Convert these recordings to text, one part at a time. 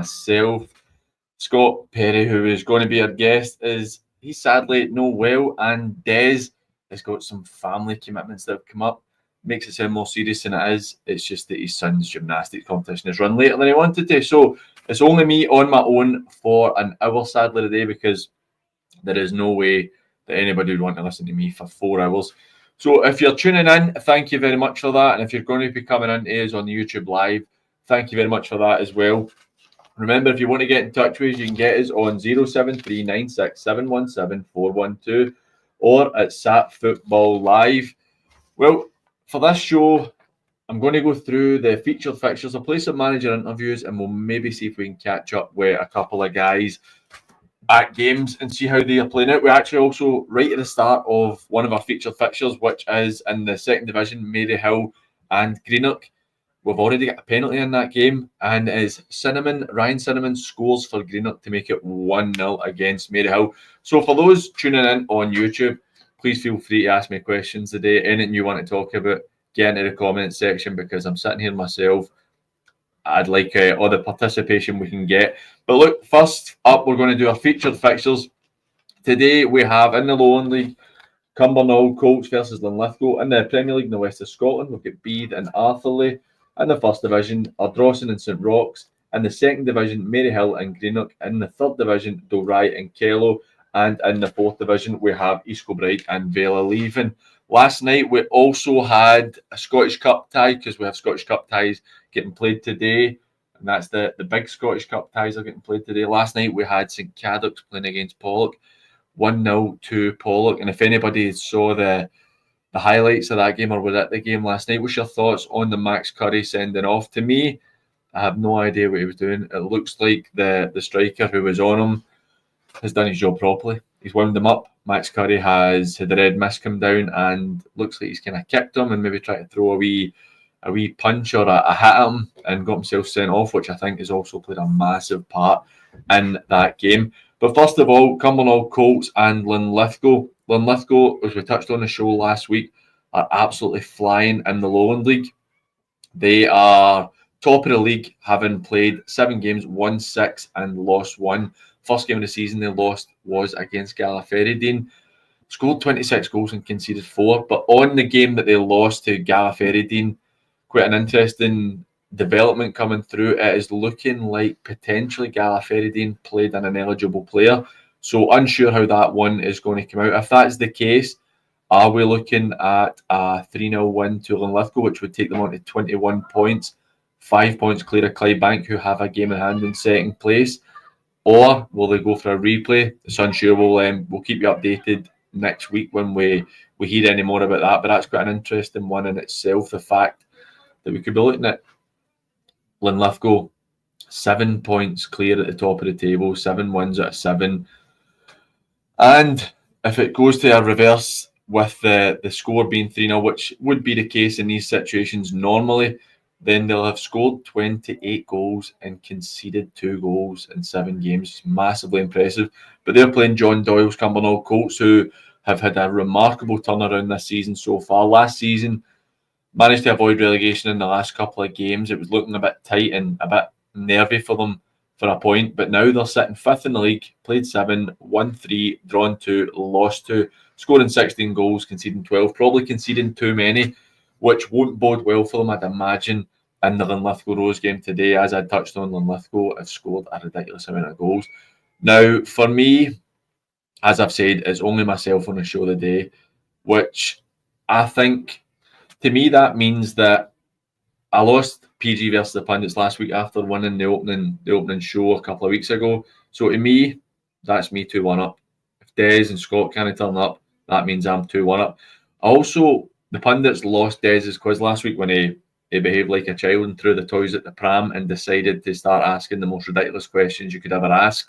myself, Scott Perry, who is going to be our guest, he's sadly not well, and Des has got some family commitments that have come up. Makes it sound more serious than it is. It's just that his son's gymnastics competition has run later than he wanted to. So it's only me on my own for an hour, sadly, today, because there is no way that anybody would want to listen to me for 4 hours. So if you're tuning in, thank you very much for that. And if you're going to be coming into us on YouTube Live, thank you very much for that as well. Remember, if you want to get in touch with us, you can get us on 07396717412 or at SAT Football Live. Well, for this show, I'm going to go through the featured fixtures. I'll play some manager interviews and we'll maybe see if we can catch up with a couple of guys at games and see how they are playing out. We're actually also right at the start of one of our featured fixtures, which is in the second division, Maryhill and Greenock. We've already got a penalty in that game, and as Ryan Cinnamon scores for Greenock to make it 1-0 against Maryhill. So for those tuning in on YouTube, please feel free to ask me questions today. Anything you want to talk about, get into the comments section, because I'm sitting here myself. I'd like all the participation we can get. But look, first up, we're going to do our featured fixtures. Today we have in the Lowland League, Cumbernauld Colts versus Linlithgow. In the Premier League in the West of Scotland, we've got Bede and Arthurlie. In the first division, Ardrossan and St Rochs. In the second division, Maryhill and Greenock. In the third division, Dalry and Kellow. And in the fourth division, we have East Kilbride and Vela Leven. Last night, we also had a Scottish Cup tie, because we have Scottish Cup ties getting played today. And that's the big Scottish Cup ties are getting played today. Last night, we had St Cadoc's playing against Pollock. 1-0 to Pollock. And if anybody saw the highlights of that game or were at the game last night, what's your thoughts on the Max Curry sending off? To me, I have no idea what he was doing. It looks like the striker who was on him has done his job properly. He's wound him up. Max Curry has had the red mist come down and looks like he's kind of kicked him and maybe tried to throw a wee punch or a hit at him and got himself sent off, which I think has also played a massive part in that game. But first of all, Cumbernauld Colts and Linlithgow. Linlithgow, as we touched on the show last week, are absolutely flying in the Lowland League. They are top of the league, having played 7 games, won 6 and lost 1. First game of the season they lost was against Gallagherrydene. Scored 26 goals and conceded 4. But on the game that they lost to Gallagherrydene, quite an interesting development coming through. It is looking like potentially Gallagherrydene played an ineligible player. So unsure how that one is going to come out. If that's the case, are we looking at a 3-0 win to Linlithgow, which would take them on to 21 points, 5 points clear of Clydebank, who have a game in hand in second place? Or will they go for a replay? It's unsure. We'll keep you updated next week when we hear any more about that. But that's quite an interesting one in itself. The fact that we could be looking at Linlithgow 7 points clear at the top of the table, 7 wins out of 7. And if it goes to a reverse with the score being 3-0, which would be the case in these situations normally, then they'll have scored 28 goals and conceded 2 goals in 7 games. Massively impressive. But they're playing John Doyle's Cumbernauld Colts, who have had a remarkable turnaround this season so far. Last season, managed to avoid relegation in the last couple of games. It was looking a bit tight and a bit nervy for them for a point, but now they're sitting 5th in the league, played 7, won 3, drawn 2, lost 2, scoring 16 goals, conceding 12, probably conceding too many, which won't bode well for them, I'd imagine, in the Linlithgow Rose game today. As I touched on, Linlithgow have scored a ridiculous amount of goals. Now, for me, as I've said, it's only myself on the show today, which I think, to me, that means that I lost PG versus the Pundits last week after winning the opening show a couple of weeks ago. So to me, that's me 2-1 up. If Des and Scott can't turn up, that means I'm 2-1 up. Also, the Pundits lost Des's quiz last week when he behaved like a child and threw the toys at the pram and decided to start asking the most ridiculous questions you could ever ask.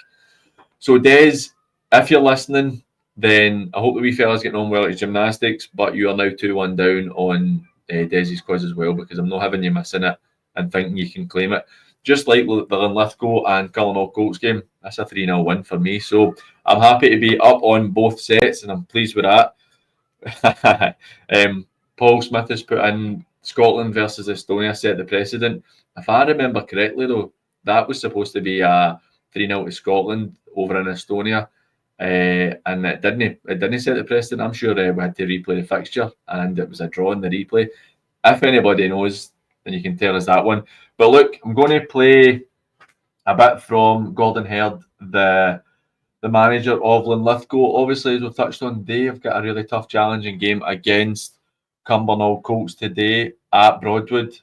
So Des, if you're listening, then I hope the wee fella's getting on well at his gymnastics, but you are now 2-1 down on Desi's quiz as well, because I'm not having you missing it and thinking you can claim it. Just like the Linlithgow and Cumbernauld Colts game, that's a 3-0 win for me. So I'm happy to be up on both sets and I'm pleased with that. Paul Smith has put in Scotland versus Estonia set the precedent. If I remember correctly though, that was supposed to be a 3-0 to Scotland over in Estonia. And it didn't set the precedent. I'm sure we had to replay the fixture, and it was a draw in the replay. If anybody knows, then you can tell us that one. But look, I'm going to play a bit from Gordon Herd, the manager of Linlithgow. Obviously, as we've touched on, they have got a really tough, challenging game against Cumbernauld Colts today at Broadwood.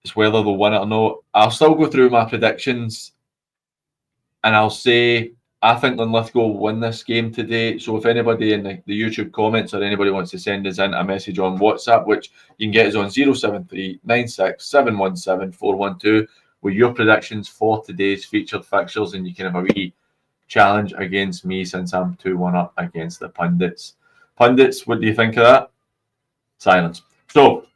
It's whether they'll win it or not. I'll still go through my predictions, and I'll say I think Linlithgow will win this game today. So if anybody in the YouTube comments or anybody wants to send us in a message on WhatsApp, which you can get us on 073 96 717 412 with your predictions for today's featured fixtures, and you can have a wee challenge against me since I'm 2-1 up against the pundits. Pundits, what do you think of that? Silence. So,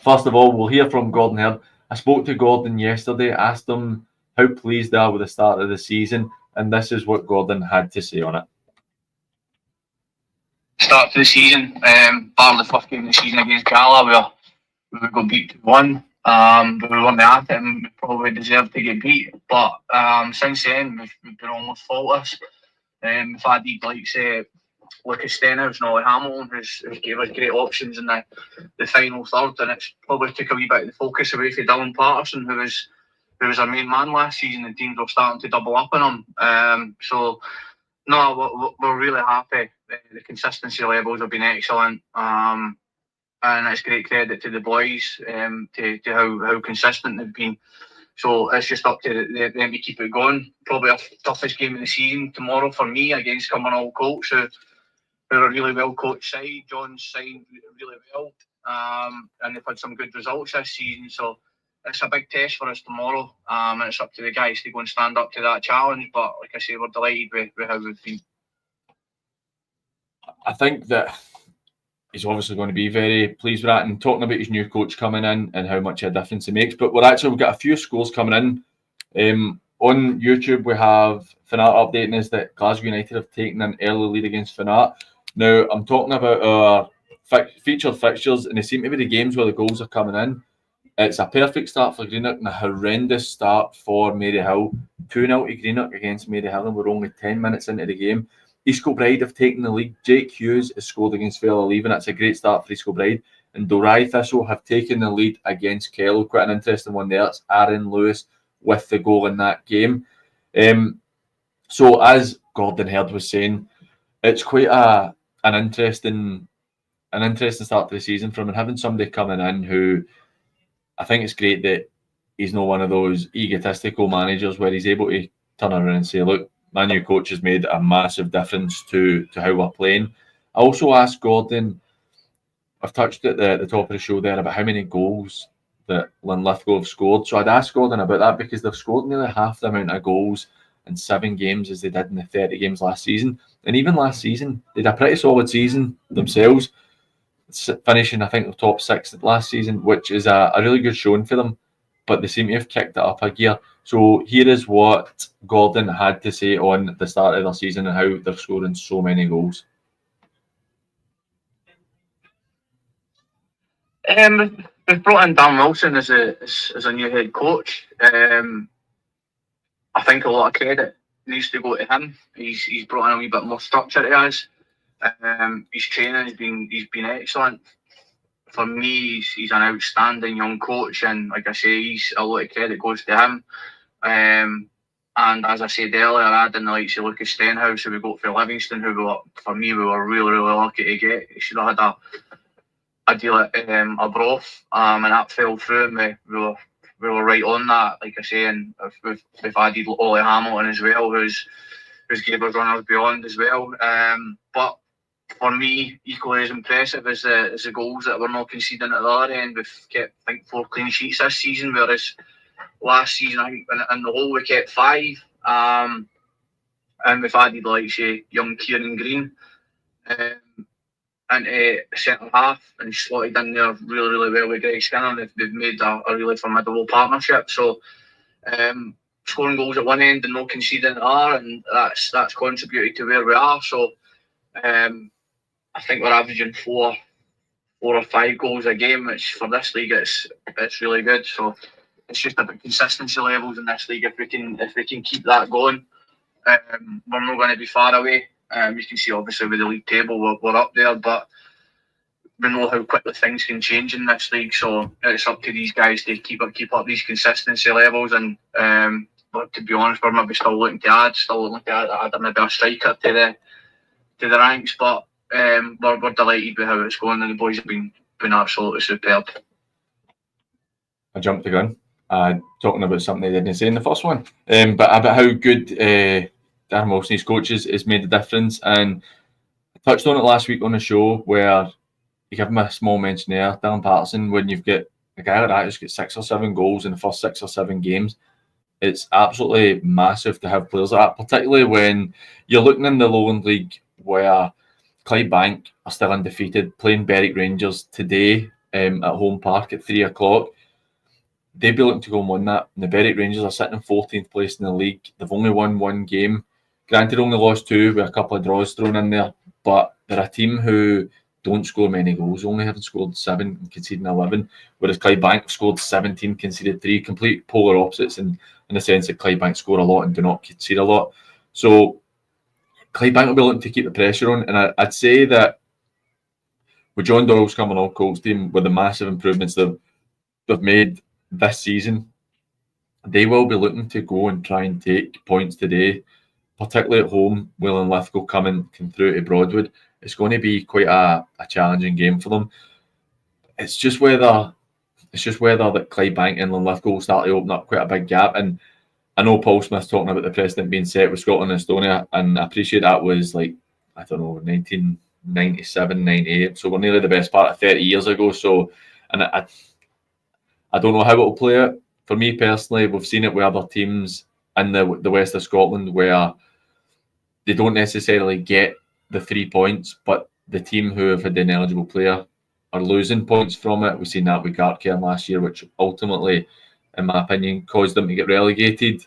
first of all, we'll hear from Gordon Herd. I spoke to Gordon yesterday, asked him how pleased they are with the start of the season, and this is what Gordon had to say on it. Start to the season, bar the first game of the season against Gala, where we got beat 2-1. We weren't at it and we probably deserved to get beat. But since then, we've been almost faultless. We've had like say Lucas Stenhouse and Ollie Hamilton, who's gave us great options in the final third, and it's probably took a wee bit of the focus away from Dylan Patterson, who was our main man last season, and teams were starting to double up on him. So no, we're really happy. The consistency levels have been excellent. And it's great credit to the boys to how consistent they've been. So it's just up to them to keep it going. Probably our toughest game of the season tomorrow for me against Cumbernauld Colts, who are a really well coached side. John's signed really well, and they've had some good results this season. So it's a big test for us tomorrow, and it's up to the guys to go and stand up to that challenge. But like I say, we're delighted with how we've been. I think that he's obviously going to be very pleased with that, and talking about his new coach coming in and how much of a difference it makes. But we've got a few scores coming in. On YouTube, we have Fanart updating us that Glasgow United have taken an early lead against Fanart. Now, I'm talking about our featured fixtures, and they seem to be the games where the goals are coming in. It's a perfect start for Greenock and a horrendous start for Maryhill. 2-0 to Greenock against Maryhill, and we're only 10 minutes into the game. East Kilbride have taken the lead. Jake Hughes has scored against Fairleigh Leaving. That's a great start for East Kilbride. And Dorai Thistle have taken the lead against Kellow. Quite an interesting one there. It's Aaron Lewis with the goal in that game. So as Gordon Herd was saying, it's quite an interesting start to the season from him. Having somebody coming in who I think it's great that he's not one of those egotistical managers where he's able to turn around and say, look, my new coach has made a massive difference to how we're playing. I also asked Gordon, I've touched at the top of the show there about how many goals that Linlithgow have scored. So I'd asked Gordon about that because they've scored nearly half the amount of goals in 7 games as they did in the 30 games last season. And even last season, they had a pretty solid season themselves, finishing, I think, the top 6 last season, which is a really good showing for them. But they seem to have kicked it up a gear. So here is what Gordon had to say on the start of their season and how they're scoring so many goals. We've brought in Dan Wilson as a new head coach. I think a lot of credit needs to go to him. He's brought in a wee bit more structure to us. His training has been excellent. For me, he's an outstanding young coach, and like I say, a lot of credit goes to him. And as I said earlier, adding the likes of Lucas Stenhouse, who we got for Livingston, we were really, really lucky to get. He should have had a deal at Arbroath, and that fell through, and we were right on that. Like I say, and we've added Ollie Hamilton as well, who's gave us runners beyond as well. But for me, equally as impressive as the goals that we're not conceding at the other end. We've kept, I think, 4 clean sheets this season, whereas last season, I think, in the whole, we kept 5. And we've added, like, say, young Kieran Green into centre half and slotted in there really, really well with Greg Skinner. They've made a really formidable partnership. So, scoring goals at one end and not conceding at the other, and that's contributed to where we are. So, I think we're averaging 4 or 5 goals a game, which for this league it's really good. So it's just about consistency levels in this league. If we can keep that going, we're not going to be far away. You can see obviously with the league table we're up there, but we know how quickly things can change in this league. So it's up to these guys to keep up these consistency levels. And but to be honest, we're maybe still looking to add maybe a striker to the ranks. But we're delighted with how it's going, and the boys have been absolutely superb. I jumped the gun, talking about something they didn't say in the first one, but about how good Darren Wilson, his coaches, has made a difference. And I touched on it last week on the show where you give him a small mention there, Dylan Patterson. When you've got a guy like that who's got 6 or 7 goals in the first 6 or 7 games, it's absolutely massive to have players like that, particularly when you're looking in the Lowland League where Clydebank are still undefeated, playing Berwick Rangers today at home park at 3 o'clock. They'd be looking to go and win that. And the Berwick Rangers are sitting in 14th place in the league. They've only won 1 game. Granted, only lost 2 with a couple of draws thrown in there, but they're a team who don't score many goals, only having scored 7 and conceding 11, whereas Clydebank scored 17, conceded 3, complete polar opposites in the sense that Clydebank score a lot and do not concede a lot. So Clydebank will be looking to keep the pressure on, and I'd say that with John Doyle's coming on Colts team, with the massive improvements they've made this season, they will be looking to go and try and take points today, particularly at home. Will and Lithgow come through to Broadwood. It's going to be quite a challenging game for them. It's just whether that Clydebank and Linlithgow will start to open up quite a big gap. And I know Paul Smith's talking about the precedent being set with Scotland and Estonia, and I appreciate that was 1997, 98. So we're nearly the best part of 30 years ago. So, and I don't know how it'll play out. For me personally, we've seen it with other teams in the west of Scotland where they don't necessarily get the 3 points, but the team who have had an eligible player are losing points from it. We've seen that with Gartcairn last year, which ultimately, in my opinion, caused them to get relegated.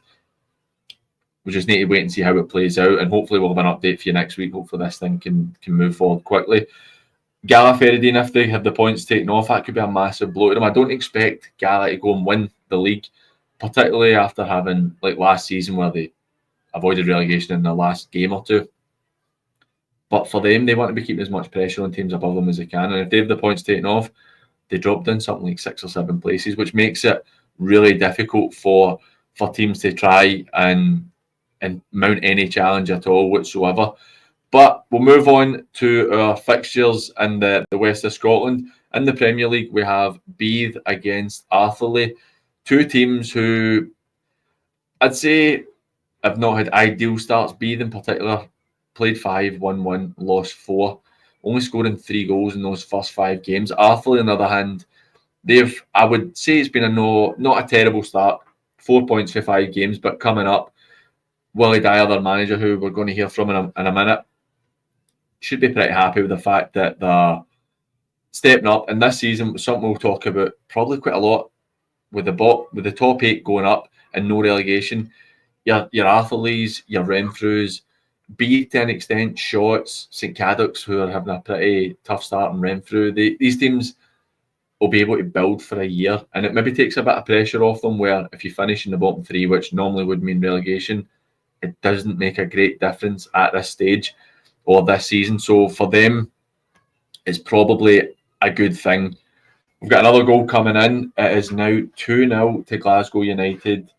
We just need to wait and see how it plays out, and hopefully we'll have an update for you next week. Hopefully this thing can move forward quickly. Gala Ferradine, if they have the points taken off, that could be a massive blow to them. I don't expect Gala to go and win the league, particularly after having, like last season, where they avoided relegation in the last game or two. But for them, they want to be keeping as much pressure on teams above them as they can. And if they have the points taken off, they drop down something like 6 or 7 places, which makes it really difficult for teams to try and mount any challenge at all whatsoever. But we'll move on to our fixtures in the west of Scotland. In the Premier League, we have Beath against Arthurlie, 2 teams who I'd say have not had ideal starts. Beath in particular played 5, won 1, lost 4, only scoring 3 goals in those first 5 games. Arthurlie, on the other hand, I would say it's been not a terrible start. 4 points for 5 games, but coming up, Willie Dyer, their manager, who we're going to hear from in a minute, should be pretty happy with the fact that they're stepping up. And this season, something we'll talk about probably quite a lot, with the top 8 going up and no relegation. Your Arthurlies, your Renfrews, Beath to an extent, Shotts, St Cadoc's, who are having a pretty tough start in Renfrew. These teams will be able to build for a year, and it maybe takes a bit of pressure off them, where if you finish in the bottom 3, which normally would mean relegation, it doesn't make a great difference at this stage or this season. So for them, it's probably a good thing. We've got another goal coming in. It is now 2-0 to Glasgow United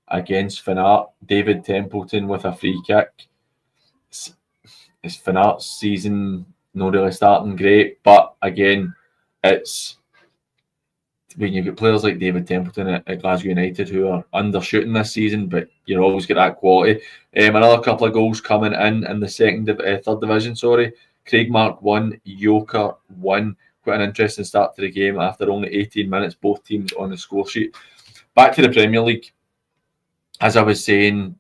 against Finnart. David Templeton with a free kick. It's Finnart's season not really starting great, but again, it's when you've got players like David Templeton at Glasgow United who are undershooting this season, but you always get that quality. Another couple of goals coming in the third division. Craigmark 1, Yoker 1. Quite an interesting start to the game after only 18 minutes, both teams on the score sheet. Back to the Premier League. As I was saying,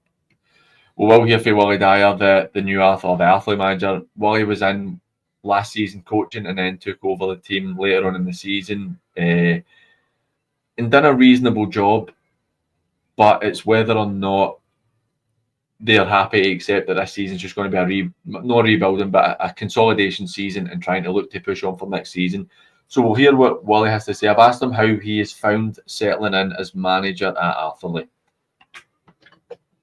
we will hear from Willie Dyer, the new Arthurlie manager. Willie was in last season coaching and then took over the team later on in the season and done a reasonable job, but it's whether or not they're happy to accept that this season's just going to be not rebuilding, but a consolidation season and trying to look to push on for next season. So we'll hear what Wally has to say. I've asked him how he has found settling in as manager at Arthurlie.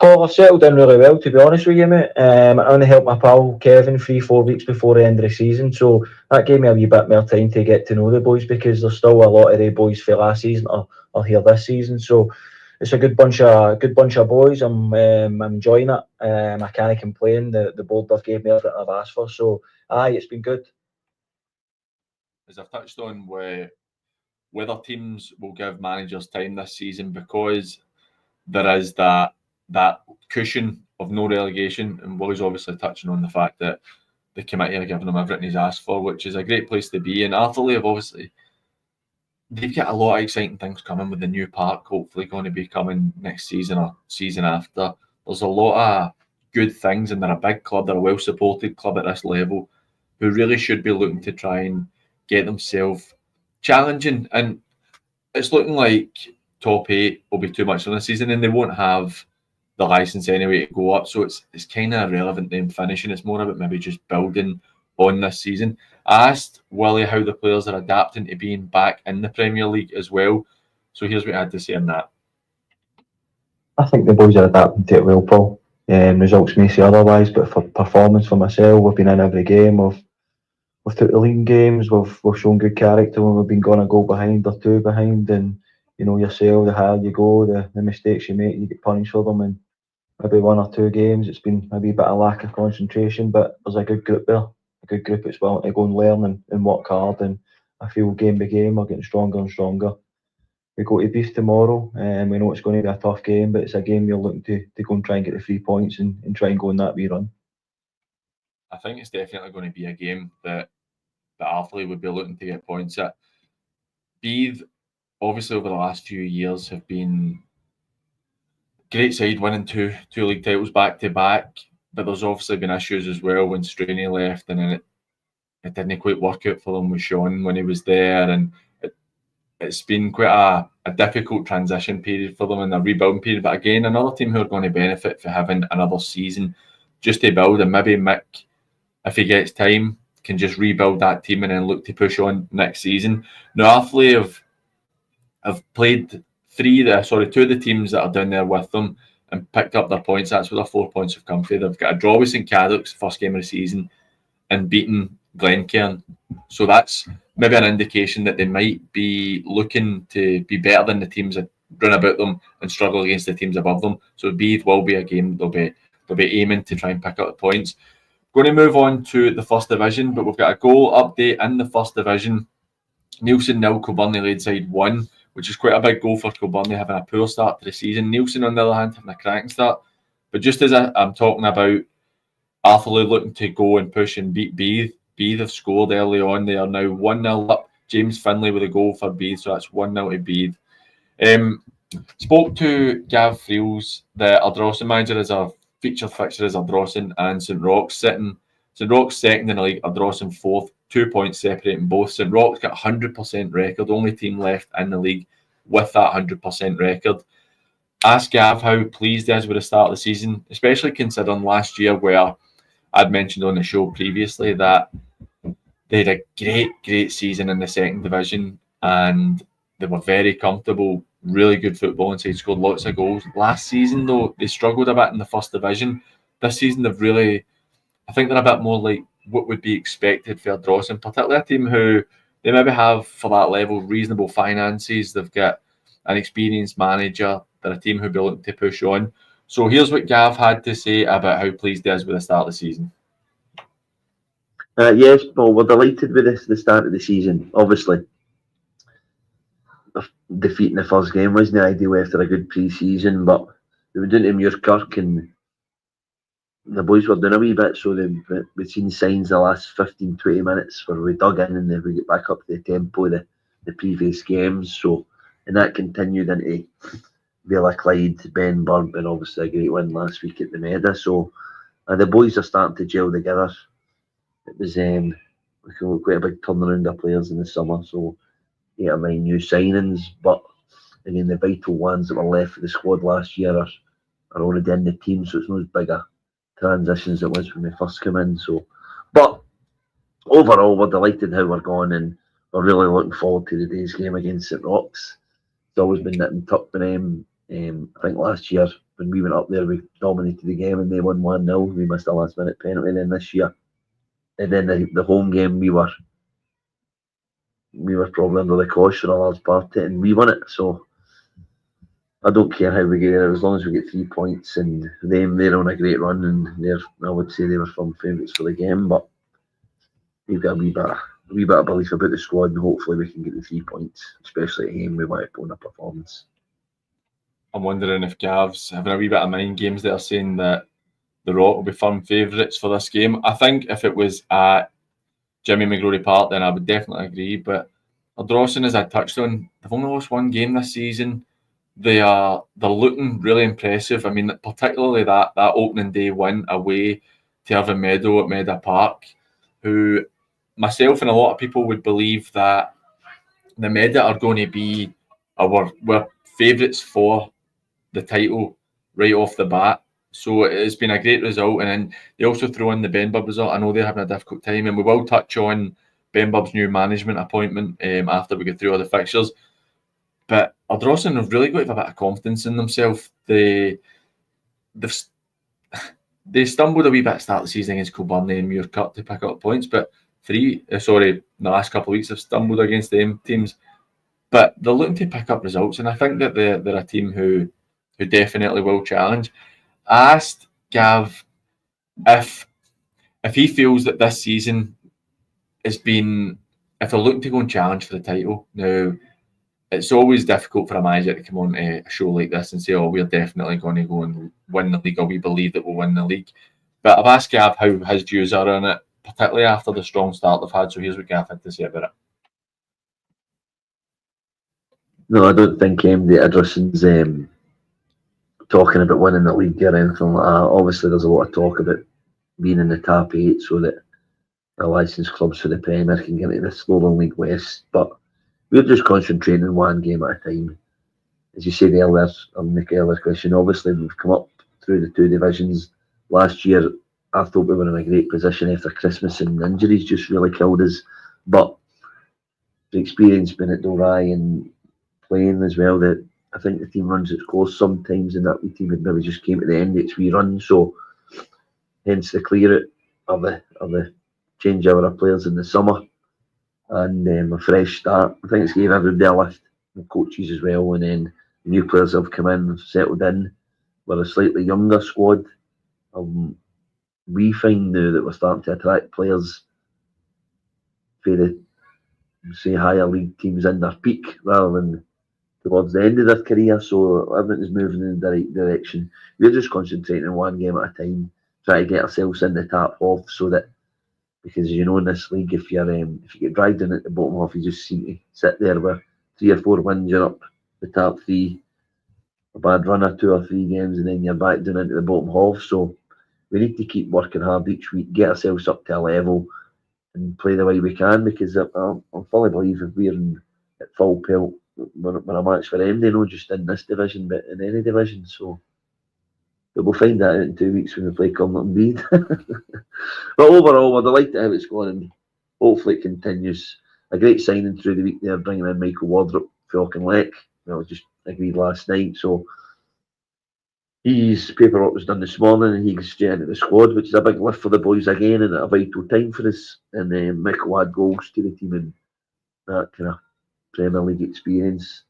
I've settled in really well, to be honest with you, mate. I only helped my pal Kevin 3-4 weeks before the end of the season, so that gave me a wee bit more time to get to know the boys, because there's still a lot of the boys for last season are here this season. So it's a good bunch of boys. I'm enjoying it. I can't complain. The board have gave me everything I've asked for. So it's been good. As I've touched on, whether teams will give managers time this season, because there is that cushion of no relegation, and Willie's obviously touching on the fact that the committee are giving him everything he's asked for, which is a great place to be. And Arthurlie have obviously, they've got a lot of exciting things coming with the new park, hopefully going to be coming next season or season after. There's a lot of good things, and they're a big club, they're a well supported club at this level, who really should be looking to try and get themselves challenging. And it's looking like top 8 will be too much on the season, and they won't have the license anyway to go up. So it's kind of irrelevant them finishing. It's more about maybe just building on this season. I asked Willie how the players are adapting to being back in the Premier League as well. So here's what I had to say on that. I think the boys are adapting to it well, Paul. Results may say otherwise, but for performance for myself, we've been in every game. We've took the lean games. We've shown good character when we've been going a goal behind or two behind, and you know yourself, the higher you go, the mistakes you make, you get punished for them. And maybe 1 or 2 games, it's been a wee bit of lack of concentration, but there's a good group there, a good group that's willing to go and learn and work hard. And I feel game by game we're getting stronger and stronger. We go to Beef tomorrow, and we know it's going to be a tough game, but it's a game you're looking to go and try and get the 3 points and try and go on that wee run. I think it's definitely going to be a game that Arthurlie would be looking to get points at. Beath, obviously over the last few years, have been great side, winning two league titles back to back, but there's obviously been issues as well when Straney left, and then it didn't quite work out for them with Sean when he was there, and it's been quite a difficult transition period for them and a rebuilding period. But again, another team who are going to benefit for having another season just to build, and maybe Mick, if he gets time, can just rebuild that team and then look to push on next season. Now, Arthurlie have played 2 of the teams that are down there with them and picked up their points. That's where their 4 points have come from. They've got a draw with St Cadoc's first game of the season and beaten Glencairn. So that's maybe an indication that they might be looking to be better than the teams that run about them and struggle against the teams above them. So Beath will be a game they'll be aiming to try and pick up the points. Going to move on to the First Division, but we've got a goal update in the First Division. Nielsen 0, Kilbirnie Ladeside 1, which is quite a big goal for Kilbirnie, having a poor start to the season. Nielsen, on the other hand, having a cracking start. But just as I'm talking about Arthurlie looking to go and push and beat Beath, Beath have scored early on. They are now 1-0 up. James Finlay with a goal for Beath, so that's 1-0 to Beath. Spoke to Gav Friels, the Ardrossan manager, as a featured fixture as Ardrossan and St Roch's sitting. St Roch's second in the league, Ardrossan fourth, 2 points separating both. St Roch's got a 100% record, only team left in the league with that 100% record. Ask Gav how pleased he is with the start of the season, especially considering last year, where I'd mentioned on the show previously that they had a great season in the second division and they were very comfortable, really good football inside, scored lots of goals. Last season, though, they struggled a bit in the first division. This season, they've really, I think they're a bit more like what would be expected for Ardrossan, particularly a team who they maybe have, for that level, reasonable finances. They've got an experienced manager. They're a team who'll be looking to push on. So here's what Gav had to say about how pleased he is with the start of the season. Yes, Paul, we're delighted with the start of the season. Obviously, defeating the first game wasn't ideal after a good pre-season, but we went into Muirkirk and the boys were doing a wee bit, so we've seen signs the last 15-20 minutes where we dug in and then we get back up to the tempo of the previous games. So, and that continued into Villa Clyde, Ben Burnt, and obviously a great win last week at the Meda. So the boys are starting to gel together. It was quite a big turnaround of players in the summer, so 8 or 9 new signings, but again the vital ones that were left for the squad last year are already in the team, so it's not as big a transitions it was when we first came in. So, but overall we're delighted how we're going, and we're really looking forward to the day's game against St Roch's. It's always been nip and tuck with them. I think last year when we went up there, we dominated the game and they won 1-0. We missed a last minute penalty. Then this year, and then the home game, we were probably under the cosh for a large part of it, and we won it. So I don't care how we get there as long as we get 3 points. And they're on a great run, and I would say they were firm favourites for the game. But we've got a wee bit of belief about the squad, and hopefully we can get the 3 points, especially at home. We want to put on a performance. I'm wondering if Gav's having a wee bit of mind games there, saying that the Rock will be firm favourites for this game. I think if it was at Jimmy McGrory Park, then I would definitely agree. But Ardrossan, as I touched on, they've only lost one game this season. They're looking really impressive. I mean, particularly that opening day win away to Irvine Meadow at Meadow Park, who myself and a lot of people would believe that the Meadow are going to be our favourites for the title right off the bat. So it's been a great result. And then they also throw in the Benburb result. I know they're having a difficult time, and we will touch on Benburb's new management appointment after we get through all the fixtures. But Ardrossan have really got to have a bit of confidence in themselves. They stumbled a wee bit at the start of the season against Kilburney and Muirkirk to pick up points, but in the last couple of weeks have stumbled against them teams. But they're looking to pick up results, and I think that they're a team who definitely will challenge. I asked Gav if he feels that this season has been, if they're looking to go and challenge for the title. Now, it's always difficult for a manager to come on a show like this and say, oh, we're definitely going to go and win the league, or we believe that we'll win the league. But I've asked Gav how his views are on it, particularly after the strong start they've had. So here's what Gav had to say about it. No, I don't think the Ardrossan's talking about winning the league or anything like that. Obviously, there's a lot of talk about being in the top 8 so that the licensed clubs for the Premier can get into the Slogan League West. But we're just concentrating on one game at a time. As you said earlier, on Nick earlier question, obviously we've come up through the 2 divisions. Last year, I thought we were in a great position after Christmas, and injuries just really killed us. But the experience being at Dalry and playing as well, that I think the team runs its course sometimes, and that wee team had maybe just came to the end of its wee run. So hence the clear out of the change over our players in the summer, and a fresh start. I think it's gave everybody a lift, the coaches as well, and then the new players have come in and settled in. We're a slightly younger squad. We find now that we're starting to attract players for the, say, higher league teams in their peak rather than towards the end of their career. So everything's moving in the right direction. We're just concentrating on one game at a time, trying to get ourselves in the top half, so that, because you know in this league, if you get dragged in at the bottom half, you just seem to sit there with 3 or 4 wins, you're up the top 3, a bad run of 2 or 3 games, and then you're back down into the bottom half. So we need to keep working hard each week, get ourselves up to a level, and play the way we can, because I fully believe if we're at full pelt, we're a match for them, not just in this division, but in any division. So but we'll find that out in 2 weeks when we play Cumberland Bede. But overall, we're delighted how it's going, and hopefully it continues. A great signing through the week there, bringing in Michael Wardrop for Auchinleck. Just agreed last night. So his paperwork was done this morning, and he gets straight into the squad, which is a big lift for the boys again, and a vital time for us. And Michael will add goals to the team, and that kind of Premier League experience.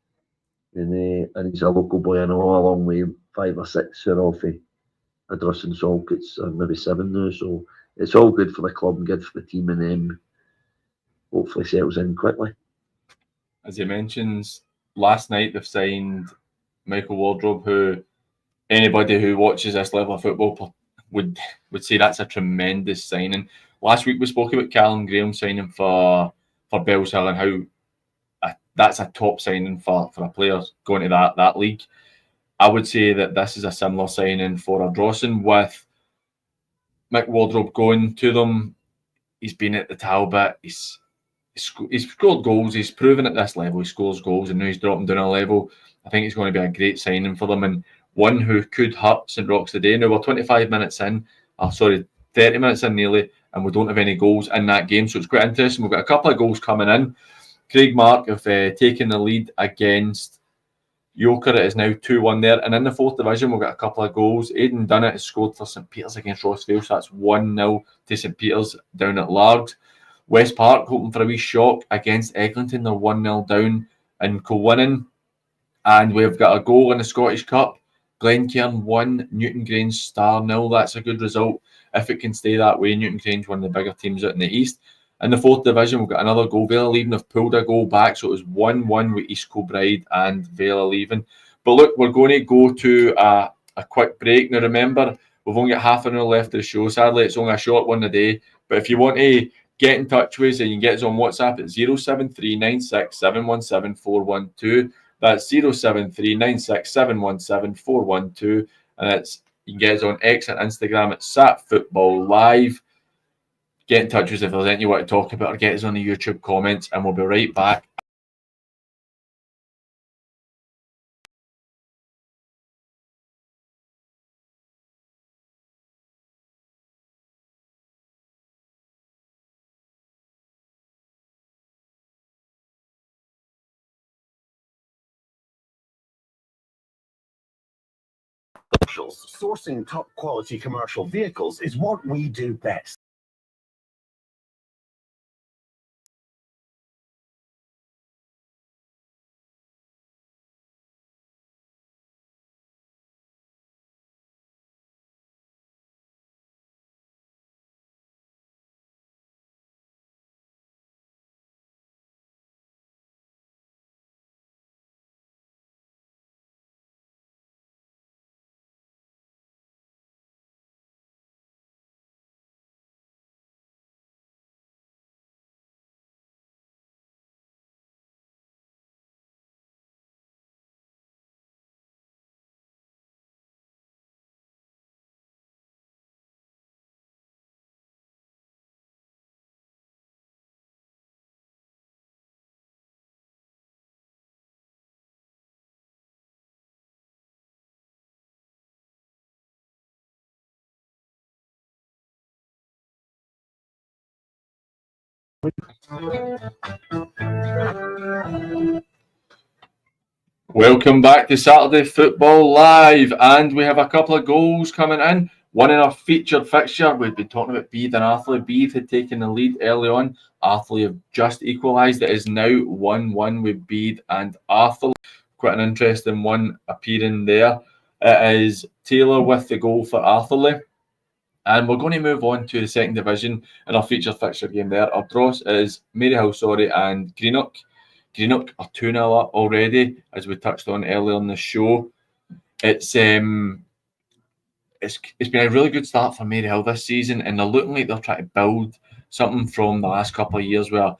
And he's a local boy, I know, along with 5 or 6 are off Ardrossan Salkits, or maybe 7 now. So it's all good for the club and good for the team, and hopefully settles in quickly. As he mentions, last night they've signed Michael Wardrobe, who anybody who watches this level of football would say that's a tremendous signing. Last week we spoke about Callum Graham signing for Bellshill, and how that's a top signing for a player going to that league. I would say that this is a similar signing for Ardrossan, with Mick Wardrobe going to them. He's been at the Talbot. He's scored goals. He's proven at this level he scores goals, and now he's dropping down a level. I think it's going to be a great signing for them, and one who could hurt St Roch's today. Now we're 25 minutes in, 30 minutes in nearly, and we don't have any goals in that game. So it's quite interesting. We've got a couple of goals coming in. Craig Mark have taken the lead against Yoker. It is now 2-1 there. And in the 4th division, we've got a couple of goals. Aidan Dunnett has scored for St Peters against Rossvale, so that's 1-0 to St Peters down at Largs. West Park hoping for a wee shock against Eglinton. They're 1-0 down in Kilwinning. And we've got a goal in the Scottish Cup. Glencairn 1, Newton Grange Star 0. That's a good result. If it can stay that way, Newton Grange, one of the bigger teams out in the East. In the 4th division, we've got another goal. Vale Leaving have pulled a goal back, so it was 1-1 with East Kilbride and Vale Leaving. But look, we're going to go to a quick break. Now remember, we've only got half an hour left of the show. Sadly, it's only a short one a day. But if you want to get in touch with us, you can get us on WhatsApp at 07396717412. That's 07396717412. And you can get us on X and Instagram at SAT Football Live. Get in touch with us if there's anything you want to talk about, or get us on the YouTube comments, and we'll be right back. Sourcing top quality commercial vehicles is what we do best. Welcome back to Saturday Football Live, and we have a couple of goals coming in. One in our featured fixture. We've been talking about Beith and Arthurlie. Beith had taken the lead early on. Arthurlie have just equalised. It is now 1-1 with Beith and Arthurlie. Quite an interesting one appearing there. It is Taylor with the goal for Arthurlie. And we're going to move on to the 2nd division in our featured fixture game there. Our draws is Maryhill, and Greenock. Greenock are 2-0 up already, as we touched on earlier in the show. It's been a really good start for Maryhill this season, and they're looking like they're trying to build something from the last couple of years, where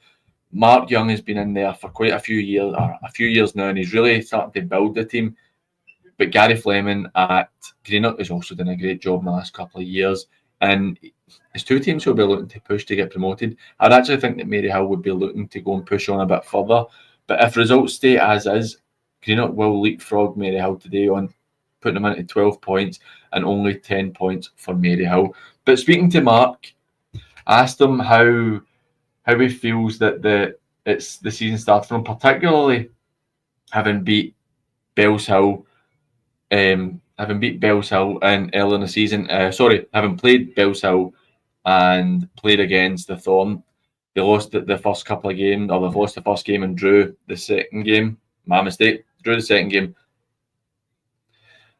Mark Young has been in there for quite a few years now, and he's really starting to build the team. But Gary Fleming at Greenock has also done a great job in the last couple of years, and it's two teams who will be looking to push to get promoted. I'd actually think that Maryhill would be looking to go and push on a bit further. But if results stay as is, Greenock will leapfrog Maryhill today on putting them into 12 points and only 10 points for Maryhill. But speaking to Mark, I asked him how he feels that the season started from, particularly having beat Bellshill, in early in the season. Having played Bellshill and played against the Thorn. They lost the first couple of games, or they've lost the first game and drew the second game. My mistake. Drew the second game.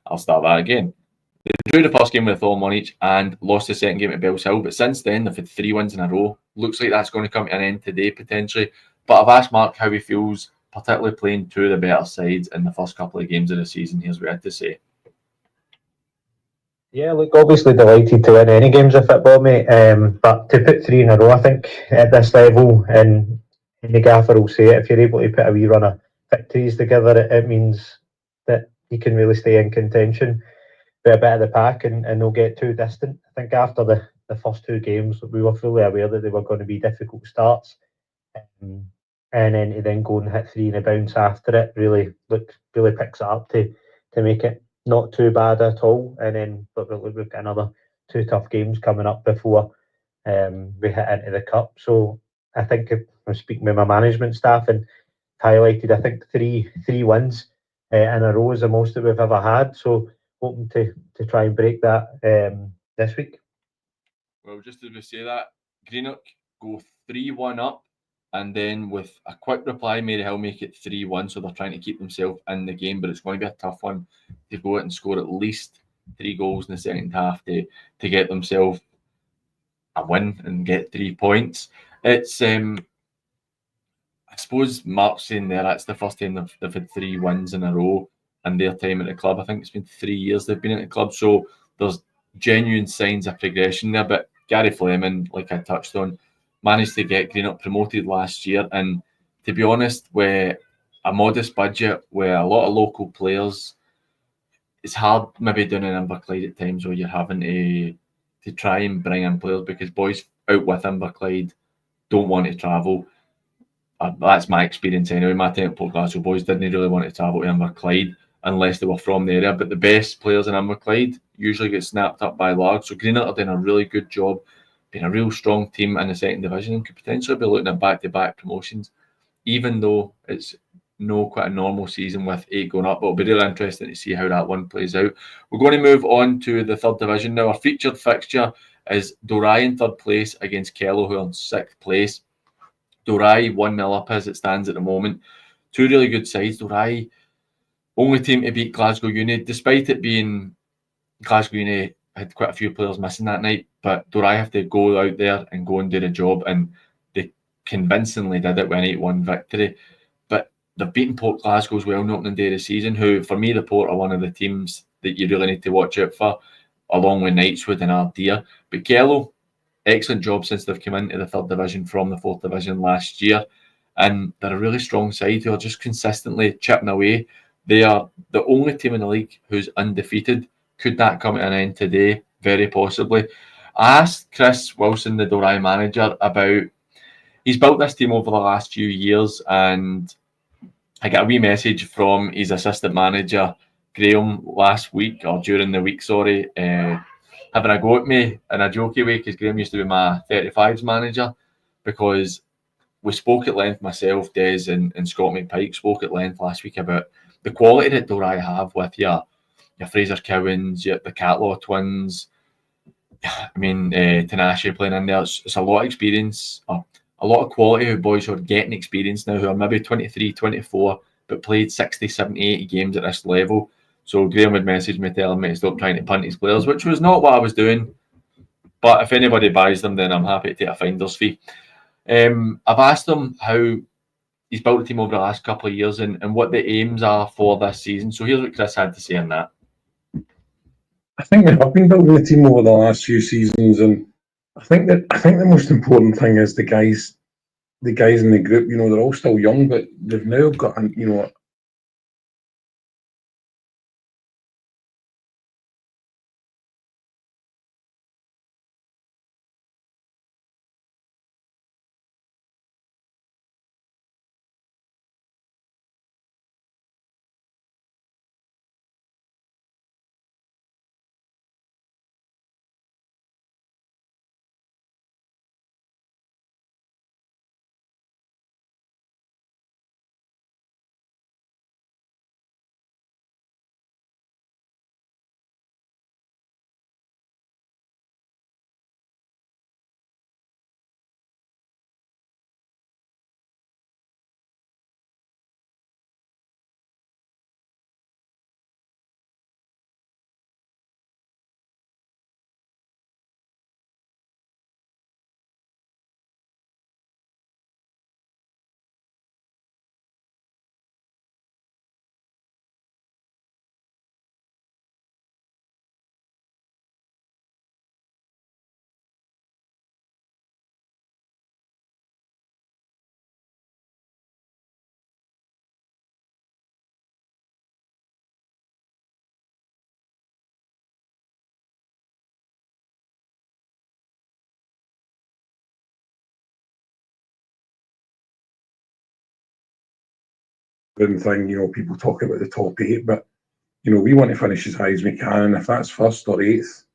I'll start that again. They drew the first game with a Thorn one each and lost the second game at Bellshill. But since then, they've had 3 wins in a row. Looks like that's going to come to an end today, potentially. But I've asked Mark how he feels, particularly playing two of the better sides in the first couple of games of the season. Here's what he had to say. Yeah, look, obviously delighted to win any games of football, mate. But to put 3 in a row, I think, at this level, and any gaffer will say it, if you're able to put a wee run of victories together, it means that you can really stay in contention with a bit of the pack and they'll get too distant. I think after the first 2 games, we were fully aware that they were going to be difficult starts. And then to then go and hit 3 in a bounce after it really picks it up to make it not too bad at all. And then but we've got another 2 tough games coming up before we hit into the cup. So I think I'm speaking with my management staff and highlighted, I think, three wins in a row is the most that we've ever had. So hoping to try and break that this week. Well, just as we say that, Greenock go 3-1 up, and then with a quick reply, Maryhill make it 3-1. So they're trying to keep themselves in the game, but it's going to be a tough one to go out and score at least 3 goals in the second half to get themselves a win and get 3 points. It's I suppose Mark's saying there that's the first time they've had 3 wins in a row in their time at the club. I think it's been 3 years they've been at the club, so there's genuine signs of progression there. But Gary Fleming, like I touched on, managed to get Greenock promoted last year, and to be honest, with a modest budget, with a lot of local players, it's hard maybe doing an Inverclyde at times where you're having to try and bring in players because boys out with Inverclyde don't want to travel. That's my experience anyway. My time at Port Glasgow boys didn't really want to travel to Inverclyde unless they were from the area. But the best players in Inverclyde usually get snapped up by Largs. So Greenock are doing a really good job, being a real strong team in the second division, and could potentially be looking at back-to-back promotions, even though it's no quite a normal season with 8 going up. But it'll be really interesting to see how that one plays out. We're going to move on to the third division now. Our featured fixture is Dorai in third place against Kello, who are in 6th place. Dorai 1-0 up as it stands at the moment. 2 really good sides. Dorai, only team to beat Glasgow Uni, despite it being Glasgow Uni had quite a few players missing that night. But Dorai have to go out there and go and do the job, and they convincingly did it with an 8-1 victory. But they've beaten Port Glasgow as well on opening day of the season, who, for me, the Port are one of the teams that you really need to watch out for, along with Knightswood and Ardea. But Kello, excellent job since they've come into the third division from the fourth division last year. And they're a really strong side who are just consistently chipping away. They are the only team in the league who's undefeated. Could that come to an end today? Very possibly. I asked Chris Wilson, the Dorai manager, about he's built this team over the last few years, and I got a wee message from his assistant manager, Graham, last week, or during the week, sorry, having a go at me in a jokey way, because Graham used to be my 35s manager, because we spoke at length, myself, Des and Scott McPike spoke at length last week about the quality that Dorai have with your Fraser Cowans, the Catlaw twins. I mean, Tinashe playing in there. It's a lot of experience, a lot of quality of boys who are getting experience now, who are maybe 23, 24, but played 60, 70, 80 games at this level. So Graham would message me telling me to stop trying to punt his players, which was not what I was doing. But if anybody buys them, then I'm happy to take a finder's fee. I've asked him how he's built the team over the last couple of years and what the aims are for this season. So here's what Chris had to say on that. I think we have been building the team over the last few seasons, and I think the most important thing is the guys in the group. You know, they're all still young, but they've now got thing. You know, people talk about the top 8, but you know, we want to finish as high as we can. If that's 1st or 8th,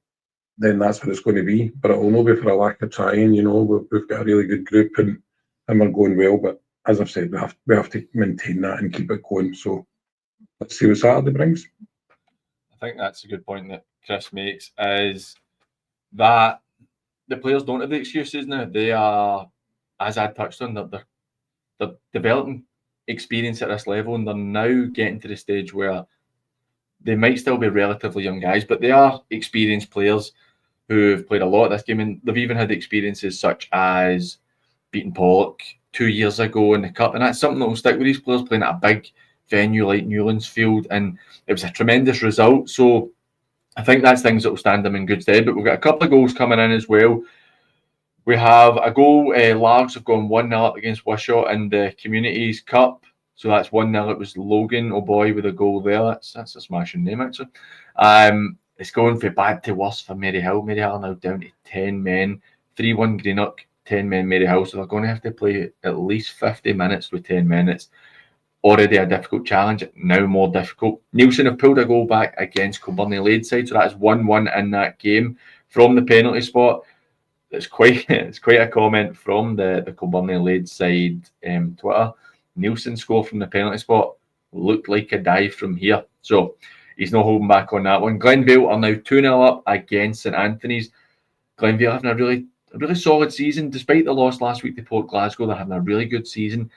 then that's what it's going to be. But it will not be for a lack of trying. You know, we've got a really good group, and and we're going well. But as I've said, we have to maintain that and keep it going. So let's see what Saturday brings. I think that's a good point that Chris makes, is that the players don't have the excuses now. They are, as I touched on, they're developing experience at this level, and they're now getting to the stage where they might still be relatively young guys, but they are experienced players who have played a lot of this game, and they've even had experiences such as beating Pollock 2 years ago in the Cup, and that's something that will stick with these players, playing at a big venue like Newlands Field, and it was a tremendous result. So I think that's things that will stand them in good stead. But we've got a couple of goals coming in as well. We have a goal. Largs have gone 1-0 up against Wishaw in the Communities Cup. So that's 1-0. It was Logan O'Boy with a goal there. That's a smashing name, actually. It's going from bad to worse for Maryhill. Maryhill are now down to 10 men. 3-1 Greenock, 10 men Maryhill. So they're going to have to play at least 50 minutes with 10 minutes. Already a difficult challenge, now more difficult. Nielsen have pulled a goal back against Kilbirnie Lade side, so that's 1-1 in that game from the penalty spot. It's quite a comment from the Kilbirnie Lade side Twitter. Nielsen score from the penalty spot looked like a dive from here, so he's not holding back on that one. Glenvale are now 2-0 up against St Anthony's. Glenvale having a really solid season, despite the loss last week to Port Glasgow. They're having a really good season.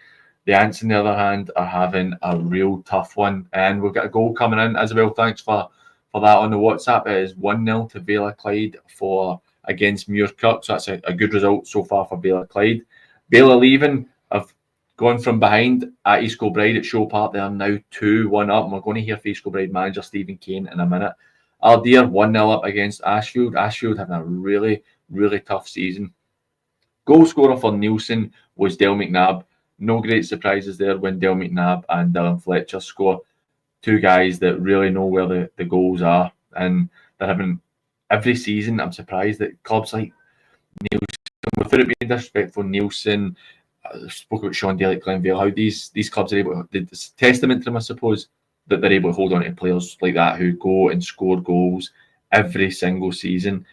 The Ants, on the other hand, are having a real tough one. And we've got a goal coming in as well. Thanks for that on the WhatsApp. It is 1-0 to Vela Clyde against Muirkirk. So that's a good result so far for Vela Clyde. Vela Leaving have gone from behind at East Kilbride at Show Park. They are now 2-1 up. And we're going to hear from East Kilbride manager Stephen Kane in a minute. Aldeer 1-0 up against Ashfield. Ashfield having a really, really tough season. Goal scorer for Nielsen was Del McNabb. No great surprises there when Del McNabb and Dylan Fletcher score. Two guys that really know where the goals are. And they're having every season. I'm surprised that clubs like Nielsen, without it being disrespectful, Nielsen, I spoke about Sean Daly at Glenvale, how these clubs are able to, it's a testament to them, I suppose, that they're able to hold on to players like that who go and score goals every single season.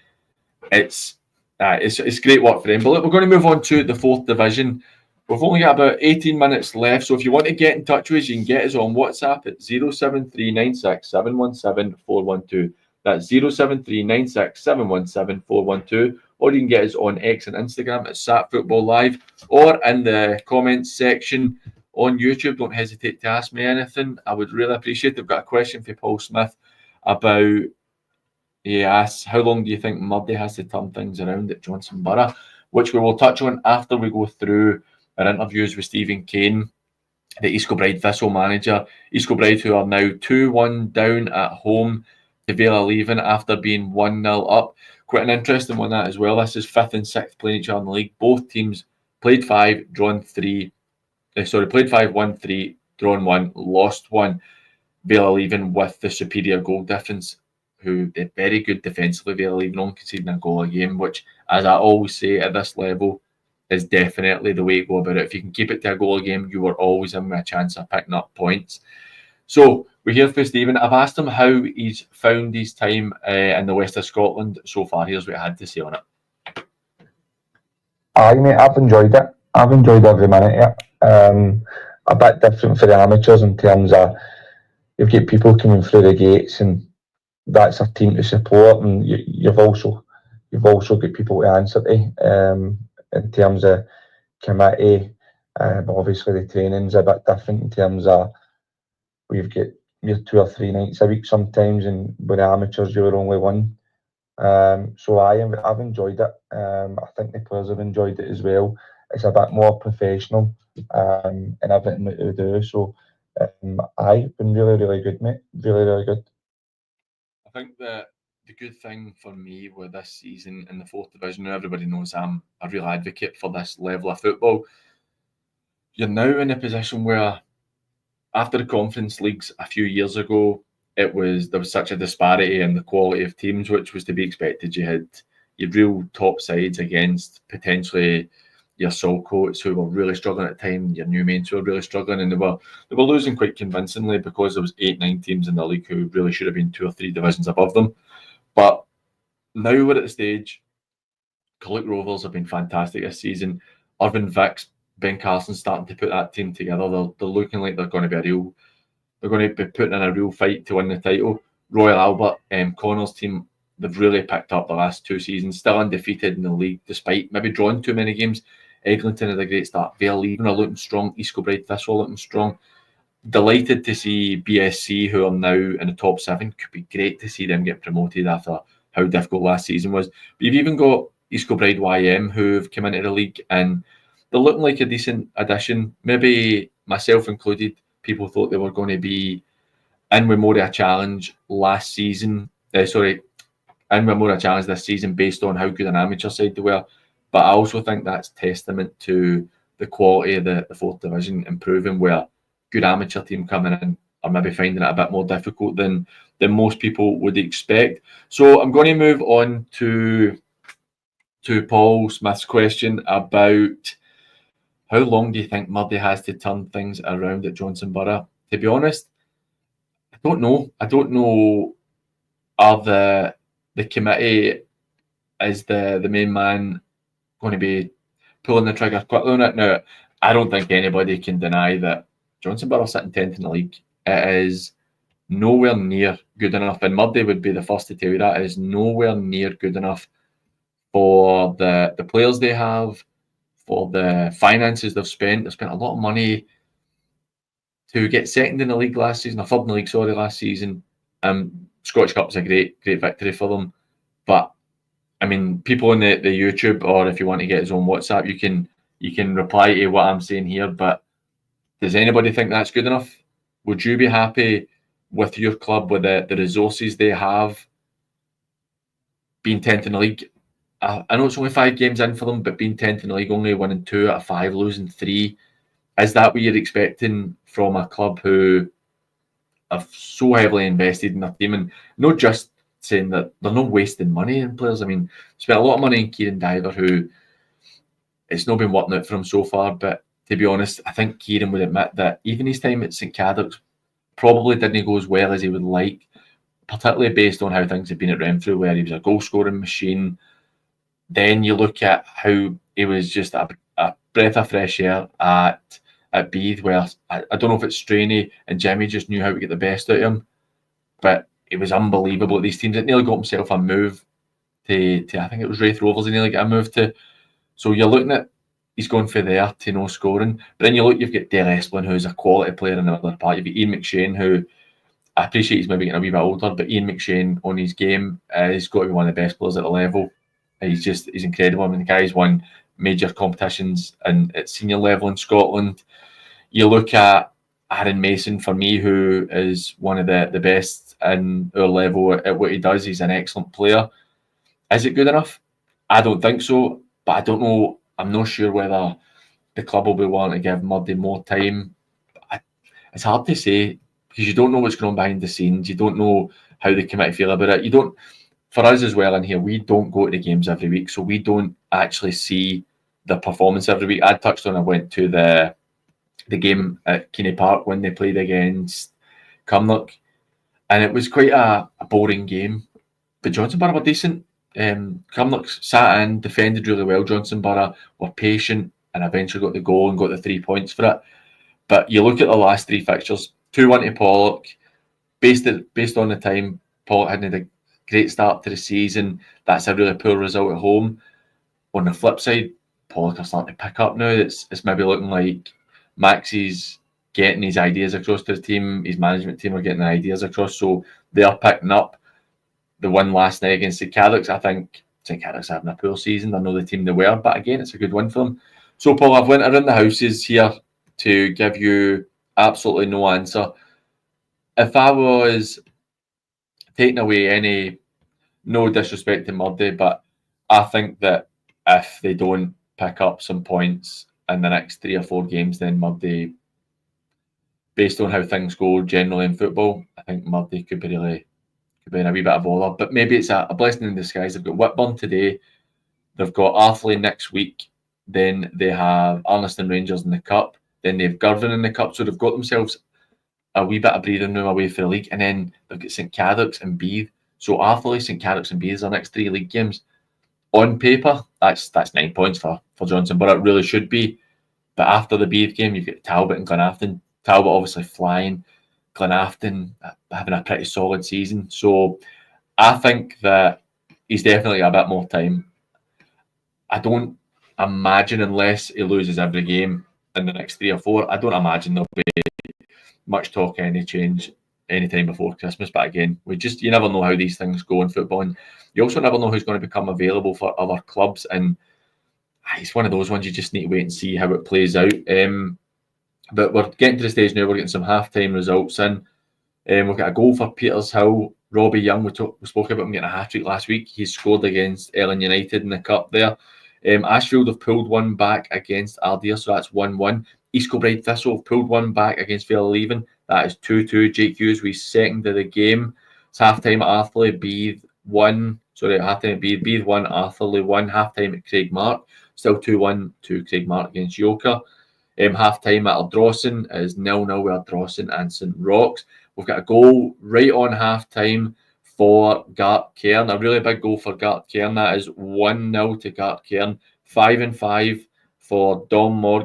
It's great work for them. But look, we're going to move on to the 4th division. We've only got about 18 minutes left, so if you want to get in touch with us, you can get us on WhatsApp at 07396717412. That's 07396717412. Or you can get us on X and Instagram at Sat Football Live, or in the comments section on YouTube. Don't hesitate to ask me anything. I would really appreciate it. I've got a question for Paul Smith about, he asks, how long do you think Murday has to turn things around at Johnson Borough? Which we will touch on after we go through our interviews with Stephen Kane, the East Kilbride Thistle manager. East Kilbride, who are now 2-1 down at home to Vela Leaving after being 1-0 up. Quite an interesting one that as well. This is 5th and 6th playing each other in the league. Both teams played 5, drawn 3. Played 5, won 3, drawn 1, lost 1. Vela Leaving with the superior goal difference, who did very good defensively. Vela Leaving only conceding a goal a game, which, as I always say at this level, is definitely the way to go about it. If you can keep it to a goal a game, you are always in with a chance of picking up points. So we hear from Stephen. I've asked him how he's found his time in the west of Scotland so far. Here's what he had to say on it. Aye, mate, I've enjoyed it. I've enjoyed every minute of it. A bit different for the amateurs in terms of you've got people coming through the gates, and that's a team to support, and you've also got people to answer to. In terms of committee, obviously the training's a bit different in terms of we've got 2 or 3 nights a week sometimes, and with the amateurs you're only one. So I've enjoyed it. I think the players have enjoyed it as well. It's a bit more professional in everything that they do. So I've been really, really good, mate. Really, really good. I think that the good thing for me with this season in the 4th division, now everybody knows I'm a real advocate for this level of football. You're now in a position where, after the conference leagues a few years ago, there was such a disparity in the quality of teams, which was to be expected. You had your real top sides against potentially your Saltcoats, who were really struggling at the time, your New Mains, who were really struggling, and they were losing quite convincingly because there was 8-9 teams in the league who really should have been 2 or 3 divisions above them. But now we're at the stage. Killick Rovers have been fantastic this season. Irvin Vick's Ben Carson's starting to put that team together. They're looking like they're going to be putting in a real fight to win the title. Royal Albert, Connor's team, they've really picked up the last 2 seasons, still undefeated in the league, despite maybe drawing too many games. Eglinton had a great start. Vale even are looking strong. East Kilbride Thistle looking strong. Delighted to see BSC, who are now in the top 7. Could be great to see them get promoted after how difficult last season was. But you've even got East Kilbride YM, who've come into the league, and they're looking like a decent addition. Maybe myself included, people thought they were going to be in Memoria Challenge last season. In Memoria Challenge this season based on how good an amateur side they were. But I also think that's testament to the quality of the 4th Division improving, where good amateur team coming in are maybe finding it a bit more difficult than most people would expect. So I'm going to move on to Paul Smith's question about how long do you think Murday has to turn things around at Johnson Borough? To be honest, I don't know. I don't know. Are the committee, is the main man going to be pulling the trigger quickly on it? Now, I don't think anybody can deny that Johnson Borough sitting 10th in the league. It is nowhere near good enough, and Murday would be the first to tell you that. It is nowhere near good enough for the players they have, for the finances they've spent. They've spent a lot of money to get second in the league last season, or third in the league, last season. Scottish Cup's a great victory for them. But I mean, people on the YouTube, or if you want to get his own WhatsApp, you can reply to what I'm saying here. But does anybody think that's good enough? Would you be happy with your club, with the resources they have, being 10th in the league? I know it's only 5 games in for them, but being 10th in the league, only winning 2 out of 5, losing 3, is that what you're expecting from a club who have so heavily invested in their team? And not just saying that they're not wasting money in players. I mean, spent a lot of money in Kieran Diver, who it's not been working out for him so far. But to be honest, I think Kieran would admit that even his time at St Cadoc's probably didn't go as well as he would like, particularly based on how things have been at Renfrew, where he was a goal-scoring machine. Then you look at how he was just a breath of fresh air at Beath, where I don't know if it's Straney and Jimmy just knew how to get the best out of him, but it was unbelievable at these teams. It nearly got himself a move to I think it was Wraith Rovers, he nearly got a move to. So you're looking at, he's going for there to no scoring. But then you look, you've got Dale Esplin, who's a quality player in the other part. You've got Ian McShane, who I appreciate he's maybe getting a wee bit older, but Ian McShane on his game, he's got to be one of the best players at the level. He's incredible. I mean, the guy's won major competitions at senior level in Scotland. You look at Aaron Mason, for me, who is one of the best in our level at what he does. He's an excellent player. Is it good enough? I don't think so, but I don't know. I'm not sure whether the club will be willing to give Murday more time. It's hard to say, because you don't know what's going on behind the scenes. You don't know how the committee feel about it. You don't. For us as well in here, we don't go to the games every week, so we don't actually see the performance every week. I touched on, I went to the game at Keene Park when they played against Cumnock, and it was quite a boring game. But Johnson Borough were decent. Cumnock sat in, defended really well. Johnson Borough were patient and eventually got the goal and got the 3 points for it. But you look at the last 3 fixtures, 2-1 to Pollock. Based on the time, Pollock hadn't had a great start to the season. That's a really poor result at home. On the flip side, Pollock are starting to pick up now. It's maybe looking like Maxie's getting his ideas across to the team. His management team are getting the ideas across, so they're picking up. The win last night against St Cadoc's, I think St Cadoc's having a poor season. I know the team they were, but again, it's a good win for them. So, Paul, I've went around the houses here to give you absolutely no answer. If I was taking away any, no disrespect to Murday, but I think that if they don't pick up some points in the next 3 or 4 games, then Murday, based on how things go generally in football, I think Murday could be in a wee bit of bother. But maybe it's a blessing in disguise. They've got Whitburn today, they've got Arthley next week, then they have Arniston Rangers in the Cup, then they have Girvan in the Cup, so they've got themselves a wee bit of breathing room away for the league, and then they've got St Cadoc's and Beath. So Arthley, St Cadoc's and Beath is our next 3 league games. On paper, that's 9 points for Johnson, but it really should be But after the Beath game, you've got Talbot and Glenafton. Talbot obviously flying, Glenafton having a pretty solid season. So I think that he's definitely got a bit more time. I don't imagine, unless he loses every game in the next 3 or 4, I don't imagine there'll be much talk of any change anytime before Christmas. But again, you never know how these things go in football, and you also never know who's going to become available for other clubs. And it's one of those ones you just need to wait and see how it plays out. But we're getting to the stage now. We're getting some half-time results in. We've got a goal for Petershill. Robbie Young, we spoke about him getting a hat-trick last week. He scored against Ellen United in the cup there. Ashfield have pulled one back against Ardeer, so that's 1-1. East Kilbride Thistle have pulled one back against Fairleven. That is 2-2. Jake Hughes, we second of the game. It's half-time at Arthurlie, Beath 1. Sorry, half-time at Beath 1, Arthurlie 1. Half-time at Craigmark, still 2-1 to Craigmark against Yoker. Half-time at Ardrossan is 0-0 with Ardrossan and St Rochs. We've got a goal right on half-time for Gart Cairn. A really big goal for Gart Cairn. That is 1-0 to Gart Cairn. 5-5 for Jordan Moore.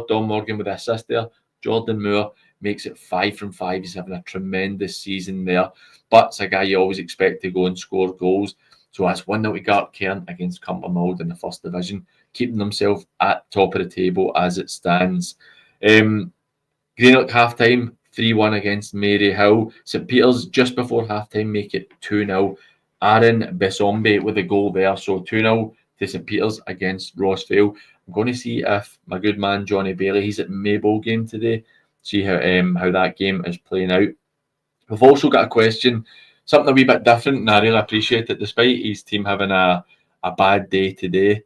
Dom Morgan with the assist there. Jordan Moore makes it 5 from 5. He's having a tremendous season there. But it's a guy you always expect to go and score goals. So that's 1-0 to Gart Cairn against Cumbernauld in the first division, keeping themselves at top of the table as it stands. Greenock half-time, 3-1 against Maryhill. St Peters just before half-time make it 2-0. Aaron Besombe with a goal there. So 2-0 to St Peters against Rossvale. I'm going to see if my good man Johnny Bailey, he's at Maybole game today, see how that game is playing out. We've also got a question, something a wee bit different, and I really appreciate it despite his team having a bad day today.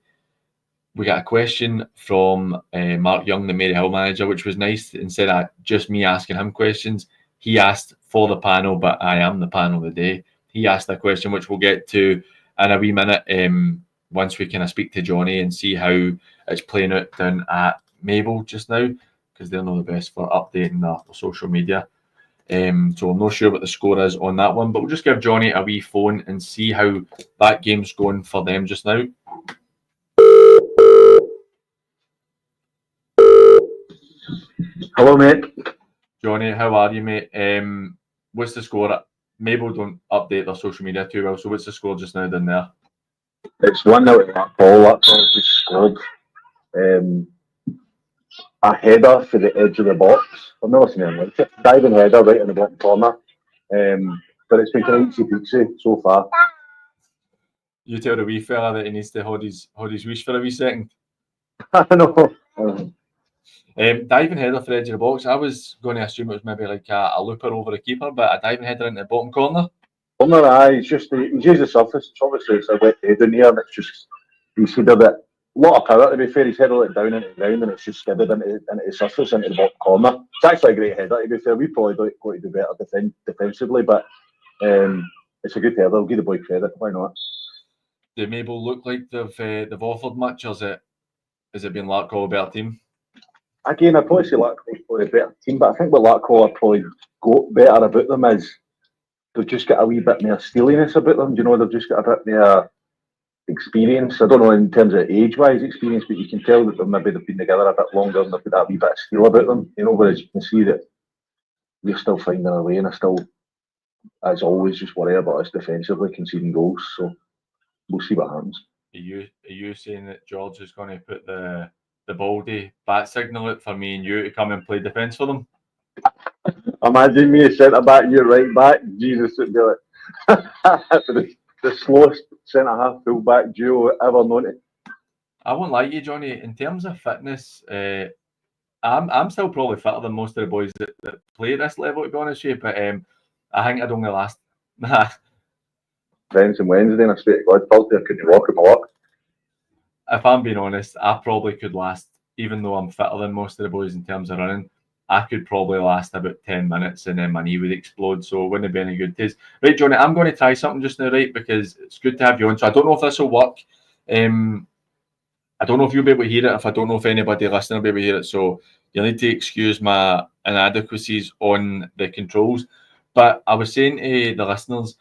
We got a question from Mark Young, the Maryhill manager, which was nice. Instead of just me asking him questions, he asked for the panel, but I am the panel of the day. He asked a question which we'll get to in a wee minute once we kind of speak to Johnny and see how it's playing out down at Maybole just now, because they'll know the best for updating their social media. So I'm not sure what the score is on that one, but we'll just give Johnny a wee phone and see how that game's going for them just now. Hello, mate. Johnny, how are you, mate? What's the score? Maybole don't update their social media too well, so what's the score just now down there? It's 1-0 to that ball. That's all just scored. A header for the edge of the box. I've never seen anything like it. Diving header right in the bottom corner. But it's been kind of easy so far. You tell the wee fella that he needs to hold his wish for a wee second. I know. Diving header for the edge of the box. I was going to assume it was maybe like a looper over the keeper, but a diving header into the bottom corner. Corner, aye. He's used the surface. It's obviously it's a wet head in here, and it's just he's headed it. A lot of power, to be fair. He's headed it down into the ground, and it's just skidded into the surface, into the bottom corner. It's actually a great header, to be fair. We probably got to do better defensively, but it's a good header. I'll give the boy credit. Why not? Do Maybole look like they've offered much, or has it been Larkhall a better team? Again, I'd probably say Larkhall's probably a better team, but I think what Larkhall are probably got better about them is they've just got a wee bit more steeliness about them. You know, they've just got a bit more experience. I don't know in terms of age-wise experience, but you can tell that they've been together a bit longer and they've got that wee bit of steel about them. You know, whereas you can see that we're still finding our way, and I still, as always, just worry about us defensively conceding goals. So we'll see what happens. Are you saying that George is going to put the Baldy bat signal out for me and you to come and play defence for them? Imagine me a centre back, you right back. Jesus, it'd be like the slowest centre half full back duo ever known. I won't lie to you, Johnny. In terms of fitness, I'm still probably fitter than most of the boys that play at this level, to be honest with you. But I think I'd only last. Friends and Wednesday, and I swear to God, Thursday I couldn't walk in my walk. If I'm being honest, I probably could last, even though I'm fitter than most of the boys in terms of running, I could probably last about 10 minutes and then my knee would explode, so it wouldn't be any good taste. Right, Johnny, I'm going to try something just now, right, because it's good to have you on. So I don't know if this will work. I don't know if you'll be able to hear it, if I don't know if anybody listening will be able to hear it, so you'll need to excuse my inadequacies on the controls. But I was saying to the listeners,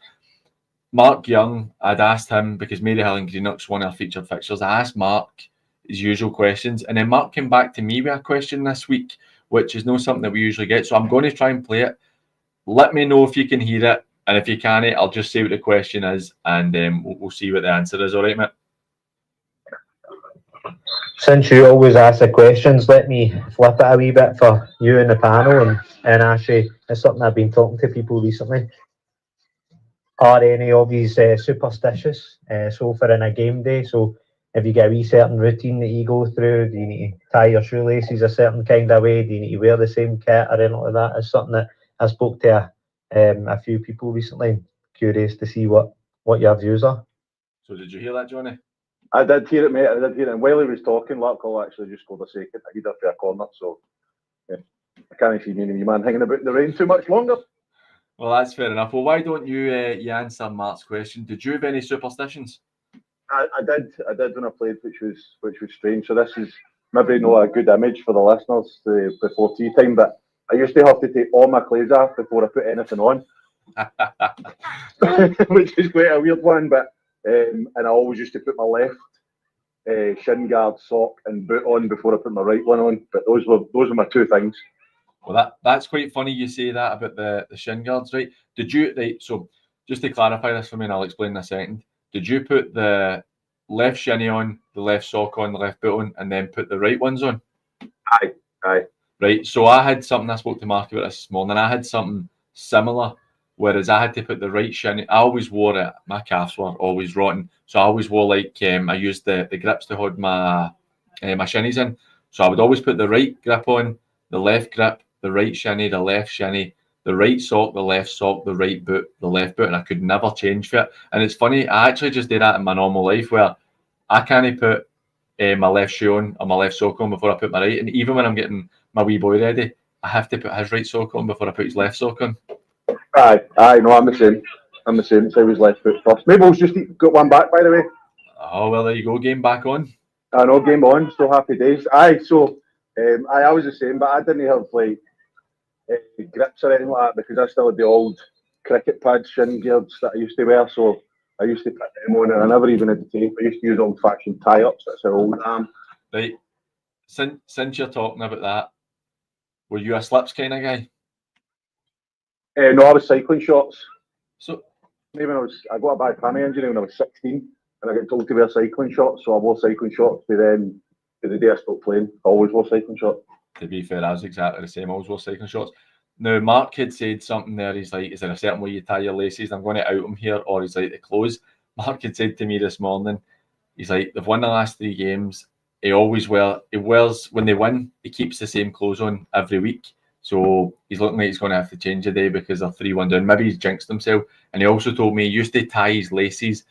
Mark Young, I'd asked him, because Maryhill and Greenock's one of our featured fixtures, I asked Mark his usual questions. And then Mark came back to me with a question this week, which is not something that we usually get. So I'm going to try and play it. Let me know if you can hear it. And if you can't, I'll just say what the question is, and we'll see what the answer is. All right, mate? Since you always ask the questions, let me flip it a wee bit for you and the panel. And actually, it's something I've been talking to people recently. Are any of these superstitious? So for in a game day, so if you get a wee certain routine that you go through, do you need to tie your shoelaces a certain kind of way? Do you need to wear the same kit or anything like that? It's something that I spoke to a few people recently. Curious to see what your views are. So did you hear that, Johnny? I did hear it, mate. I did hear it. And while he was talking, Larkhall actually just scored a second. I heard for a corner, so yeah. I can't see me and you man hanging about in the rain too much longer. Well, that's fair enough. Well, why don't you answer Mark's question? Did you have any superstitions? I did when I played, which was strange. So this is maybe not a good image for the listeners before tea time, but I used to have to take all my clothes off before I put anything on, which is quite a weird one. But and I always used to put my left shin guard, sock, and boot on before I put my right one on. But those were my two things. Well, that's quite funny you say that about the shin guards, right? Did you, right, so just to clarify this for me, and I'll explain in a second, did you put the left shinny on, the left sock on, the left boot on, and then put the right ones on? Aye. Right, so I had something, I spoke to Mark about this morning, I had something similar, whereas I had to put the right shinny, I always wore it, my calves were always rotten, so I always wore I used the grips to hold my shinies in, so I would always put the right grip on, the left grip, the right shinny, the left shinny, the right sock, the left sock, the right boot, the left boot, and I could never change for it. And it's funny, I actually just did that in my normal life where I can't put my left shoe on or my left sock on before I put my right. And even when I'm getting my wee boy ready, I have to put his right sock on before I put his left sock on. Aye, no, I'm the same. So I was left foot first. Mabel's just got one back, by the way. Oh, well, there you go, game back on. I know, game on, so happy days. Aye, so I was the same, but I didn't have grips or anything like that because I still had the old cricket pad shin guards that I used to wear. So I used to put them on, and I never even had the tape. I used to use old-fashioned tie-ups. That's how old I am. Right. Since you're talking about that, were you a slips kind of guy? No, I was cycling shorts. So maybe I got a bad hammy injury when I was 16, and I got told to wear cycling shorts, so I wore cycling shorts. But then, to the day I stopped playing, I always wore cycling shorts. To be fair, I was exactly the same. I always wore cycling shorts. Now, Mark had said something there. He's like, is there a certain way you tie your laces? I'm going to out him here, or he's like, the clothes. Mark had said to me this morning, he's like, they've won the last 3 games. He wears, when they win, he keeps the same clothes on every week. So he's looking like he's going to have to change a day because they're 3-1 down. Maybe he's jinxed himself. And he also told me he used to tie his laces.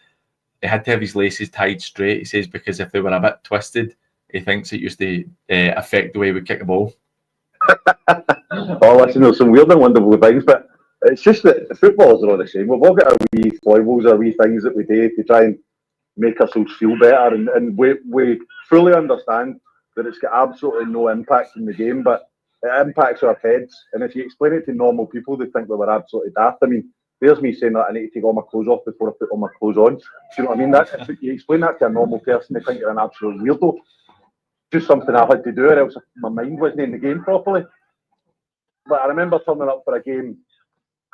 He had to have his laces tied straight, he says, because if they were a bit twisted, he thinks it used to affect the way we kick the ball. Oh, listen, there's some weird and wonderful things, but it's just that the footballers are all the same. We've all got our wee foibles, our wee things that we do to try and make ourselves feel better, and we fully understand that it's got absolutely no impact in the game, but it impacts our heads. And if you explain it to normal people, they think that we're absolutely daft. I mean, there's me saying that I need to take all my clothes off before I put all my clothes on. Do you know what I mean? If you explain that to a normal person, they think you're an absolute weirdo. Just something I had to do, or else my mind wasn't in the game properly. But I remember turning up for a game.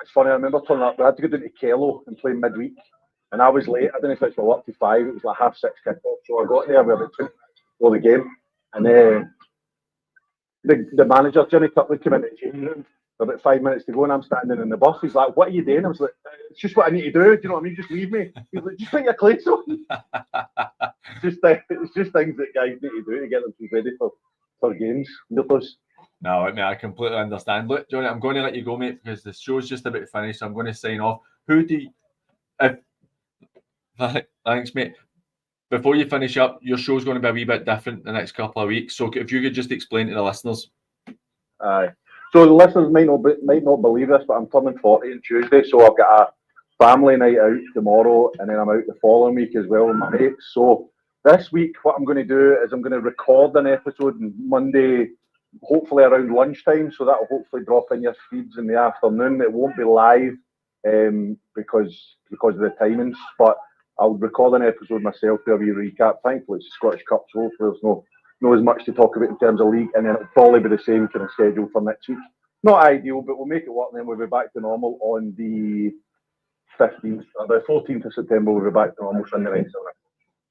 It's funny, I remember turning up. I had to go down to Kello and play midweek, and I was late. I don't know if it's up to 5. It was like 6:30 kickoff. So I got there with about 20 minutes before the game, and the manager Jimmy Cutley came into the changing room about 5 minutes to go, and I'm standing in the bus. He's like, "What are you doing?" I was like, "It's just what I need to do." Do you know what I mean? Just leave me. He's like, "Just put your clothes on." It's just things that guys need to do to get them ready for games. No, I mean, I completely understand. Look, Johnny, I'm going to let you go, mate, because the show's just about to finish, so I'm going to sign off. Thanks, mate. Before you finish up, your show's going to be a wee bit different the next couple of weeks. So if you could just explain to the listeners. Aye. So the listeners might not believe this, but I'm turning 40 on Tuesday, so I've got a family night out tomorrow, and then I'm out the following week as well with my mates. So this week, what I'm going to do is I'm going to record an episode on Monday, hopefully around lunchtime, so that will hopefully drop in your feeds in the afternoon. It won't be live because of the timings, but I'll record an episode myself for a wee recap. Thankfully, it's the Scottish Cup, so hopefully there's no as much to talk about in terms of league, and then it'll probably be the same kind of schedule for next week. Not ideal, but we'll make it work, and then we'll be back to normal on the 15th, or the 14th of September. We'll be back to normal Sunday night.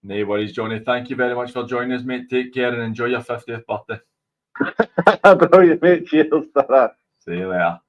No worries, Johnny. Thank you very much for joining us, mate. Take care and enjoy your 50th birthday. Brilliant, mate. Cheers to that. See you later.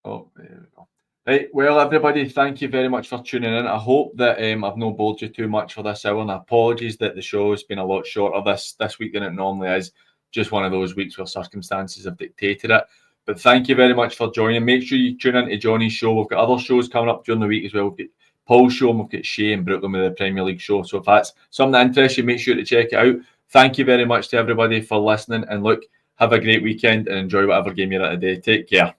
Oh, there we go. Right, well, everybody, thank you very much for tuning in. I hope that I've not bored you too much for this hour, and apologies that the show has been a lot shorter this week than it normally is. Just one of those weeks where circumstances have dictated it. But thank you very much for joining. Make sure you tune into Johnny's show. We've got other shows coming up during the week as well. We've got Paul's show, and we've got Shay and Brooklyn with the Premier League show. So if that's something that interests you, make sure to check it out. Thank you very much to everybody for listening. And look, have a great weekend and enjoy whatever game you're at today. Take care.